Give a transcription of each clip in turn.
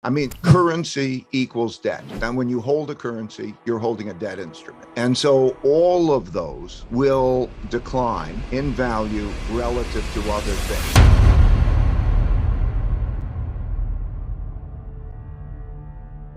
I mean, currency equals debt. And when you hold a currency, you're holding a debt instrument. And so all of those will decline in value relative to other things.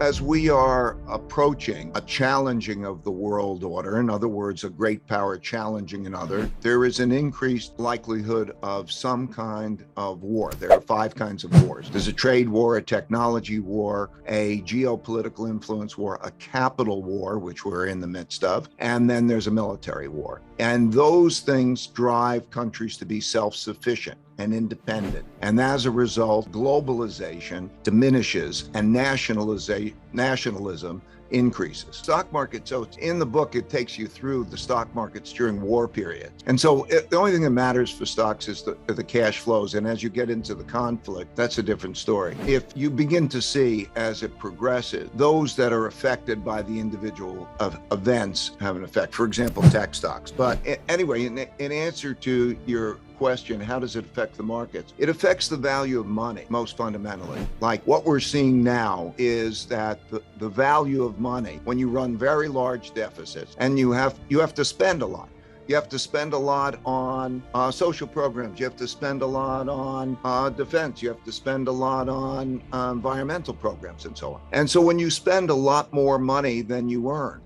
As we are approaching a challenging of the world order, in other words, a great power challenging another, there is an increased likelihood of some kind of war. There are 5 kinds of wars. There's a trade war, a technology war, a geopolitical influence war, a capital war, which we're in the midst of, and then there's a military war. And those things drive countries to be self-sufficient and independent. And as a result, globalization diminishes and nationalism increases. Stock market, so in the book, it takes you through the stock markets during war periods. And so the only thing that matters for stocks is the cash flows. And as you get into the conflict, that's a different story. If you begin to see as it progresses, those that are affected by the individual events have an effect. For example, tech stocks. But anyway, in answer to your question, how does it affect the markets? It affects the value of money, most fundamentally. Like what we're seeing now is that the value of money, when you run very large deficits and you have to spend a lot. You have to spend a lot on social programs. You have to spend a lot on defense. You have to spend a lot on environmental programs and so on. And so when you spend a lot more money than you earn,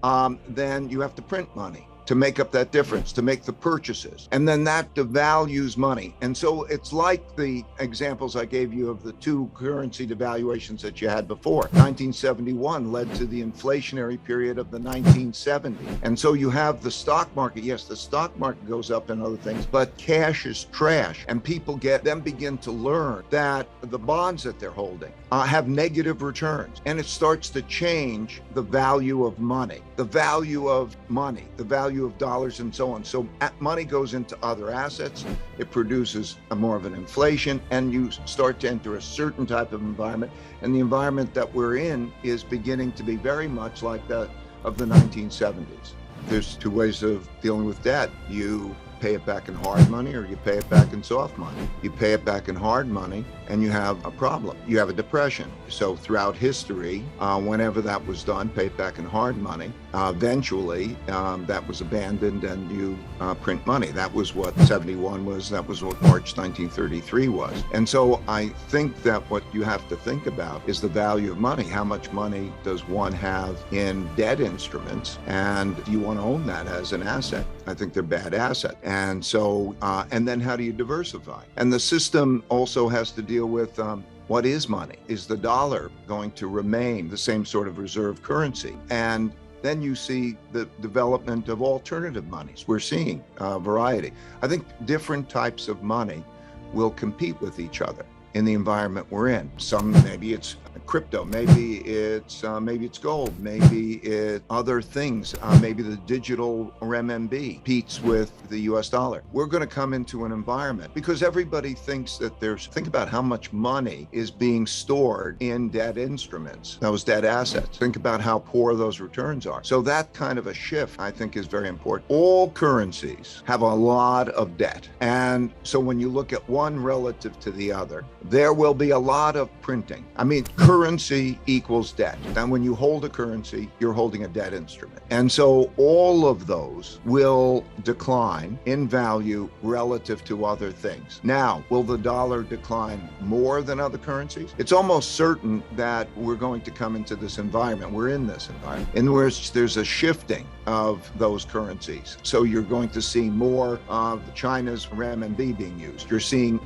then you have to print money to make up that difference, to make the purchases. And then that devalues money. And so it's like the examples I gave you of the 2 currency devaluations that you had before. 1971 led to the inflationary period of the 1970s. And so you have the stock market. Yes, the stock market goes up and other things, but cash is trash. And people begin to learn that the bonds that they're holding have negative returns. And it starts to change the value of money, the value of dollars and so on. So money goes into other assets. It produces more of an inflation, and you start to enter a certain type of environment. And the environment that we're in is beginning to be very much like that of the 1970s. There's 2 ways of dealing with debt. You pay it back in hard money or you pay it back in soft money. You pay it back in hard money and you have a problem. You have a depression. So throughout history, whenever that was done, pay it back in hard money. Eventually, that was abandoned and you print money. That was what 71 was. That was what March 1933 was. And so I think that what you have to think about is the value of money. How much money does one have in debt instruments? And do you want to own that as an asset? I think they're bad assets. And so, and then how do you diversify? And the system also has to deal with what is money? Is the dollar going to remain the same sort of reserve currency? And then you see the development of alternative monies. We're seeing a variety. I think different types of money will compete with each other in the environment we're in. Some, maybe it's crypto, maybe it's gold, maybe it's other things, maybe the digital renminbi competes with the US dollar. We're going to come into an environment because everybody thinks that think about how much money is being stored in debt instruments, those debt assets. Think about how poor those returns are. So that kind of a shift, I think, is very important. All currencies have a lot of debt. And so when you look at one relative to the other, there will be a lot of printing. I mean, currency equals debt. And when you hold a currency, you're holding a debt instrument. And so all of those will decline in value relative to other things. Now, will the dollar decline more than other currencies? It's almost certain that we're going to come into this environment. We're in this environment in which there's a shifting of those currencies. So you're going to see more of China's renminbi being used. You're seeing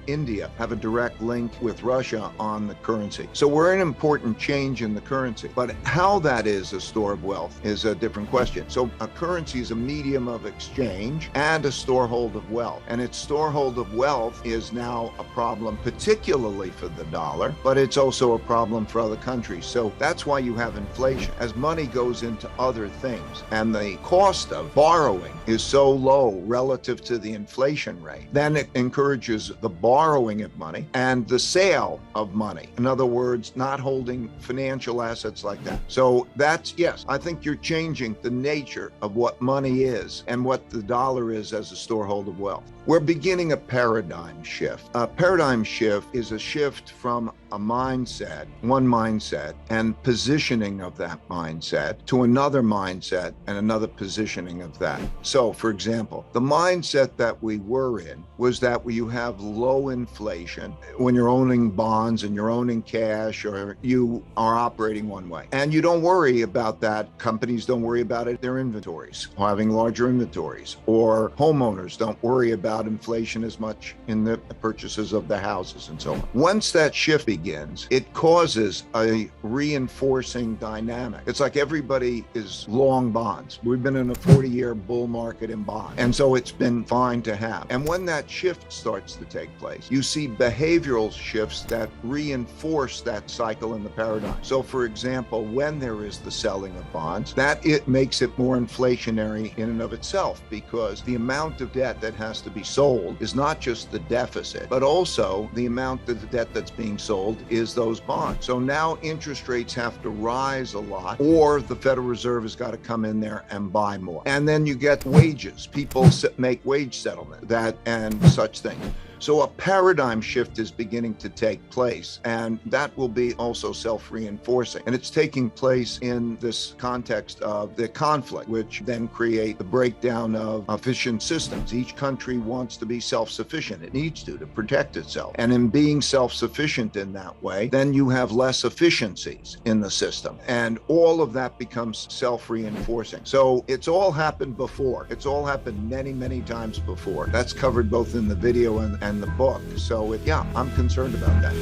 India have a direct link with Russia on the currency. So we're in an important change in the currency. But how that is a store of wealth is a different question. So a currency is a medium of exchange and a storehold of wealth. And its storehold of wealth is now a problem, particularly for the dollar, but it's also a problem for other countries. So that's why you have inflation. As money goes into other things and the cost of borrowing is so low relative to the inflation rate, then it encourages the borrowing of money and the sale of money. In other words, bonds, not holding financial assets like that. So that's, yes, I think you're changing the nature of what money is and what the dollar is as a storehold of wealth. We're beginning a paradigm shift. A paradigm shift is a shift from a mindset, one mindset, and positioning of that mindset to another mindset and another positioning of that. So, for example, the mindset that we were in was that you have low inflation when you're owning bonds and you're owning cash, or you are operating one way. And you don't worry about that. Companies don't worry about it, their inventories, having larger inventories, or homeowners don't worry about inflation as much in the purchases of the houses and so on. Once that shift begins, it causes a reinforcing dynamic. It's like everybody is long bonds. We've been in a 40-year bull market in bonds, and so it's been fine to have. And when that shift starts to take place, you see behavioral shifts that reinforce that cycle in the paradigm. So, for example, when there is the selling of bonds, that it makes it more inflationary in and of itself, because the amount of debt that has to be sold is not just the deficit, but also the amount of the debt that's being sold is those bonds. So now interest rates have to rise a lot, or the Federal Reserve has got to come in there and buy more. And then you get wages. People make wage settlement, that and such things. So a paradigm shift is beginning to take place, and that will be also self-reinforcing. And it's taking place in this context of the conflict, which then create the breakdown of efficient systems. Each country wants to be self-sufficient. It needs to protect itself. And in being self-sufficient in that way, then you have less efficiencies in the system. And all of that becomes self-reinforcing. So it's all happened before. It's all happened many, many times before. That's covered both in the video and the book. So yeah, I'm concerned about that.